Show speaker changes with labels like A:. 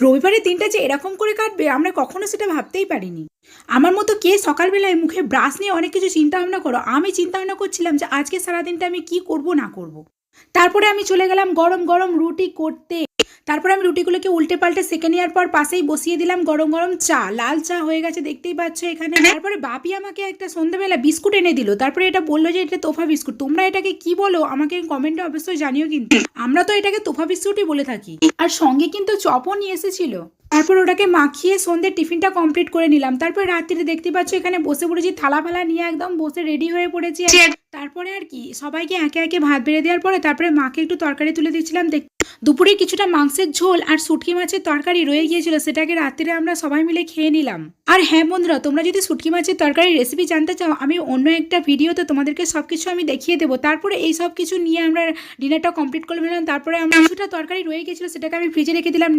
A: রবিবারের দিনটা যে এরকম করে কাটবে আমরা কখনো সেটা ভাবতেই পারিনি। আমার মতো কে সকালবেলায় মুখে ব্রাশ নিয়ে অনেক কিছু চিন্তা ভাবনা করো, আমি চিন্তা ভাবনা করছিলাম যে আজকে সারাদিনটা আমি কি করব না করব। তারপরে আমি চলে গেলাম গরম গরম রুটি করতে। তারপরে আমি রুটিগুলোকে উল্টে পাল্টে সেঁকে নেওয়ার পর পাশেই বসিয়ে দিলাম গরম গরম চা। লাল চা হয়ে গেছে দেখতেই পাচ্ছ এখানে। তারপরে বাপি আমাকে একটা সন্ধ্যাবেলা বিস্কুট এনে দিল, তারপরে এটা বললো যে এটা তোফা বিস্কুট। তোমরা এটাকে কি বলো আমাকে কমেন্টে অবশ্যই জানিও, কিন্তু আমরা তো এটাকে তোফা বিস্কুটই বলে থাকি। আর সঙ্গে কিন্তু চপও নিয়ে এসেছিল। তারপর ওটাকে মাখিয়ে সন্ধ্যের টিফিনটা কমপ্লিট করে নিলাম। তারপর রাত্রিরে দেখতে পাচ্ছ এখানে বসে পড়েছি, থালা ফালা নিয়ে একদম বসে রেডি হয়ে পড়েছি। তারপরে আর কি সবাইকে একে একে ভাত বেড়ে দেওয়ার পরে তারপরে মাকে একটু তরকারি তুলে দিচ্ছিলাম। দুপুরে কিছুটা মাংসের ঝোল আর শুটকি মাছের তরকারি রয়ে গিয়েছিল, সেটাকে রাত্রিরে আমরা সবাই মিলে খেয়ে নিলাম। আর হ্যাঁ বন্ধুরা, তোমরা যদি শুটকি মাছের তরকারির রেসিপি জানতে চাও, আমি অন্য একটা ভিডিওতে তোমাদেরকে সব কিছু আমি দেখিয়ে দেবো। তারপরে এই সব কিছু নিয়ে আমরা ডিনারটা কমপ্লিট করে নিলাম। তারপরে আমরা কিছুটা তরকারি রয়ে গিয়েছিল, সেটাকে আমি ফ্রিজে রেখে দিলাম।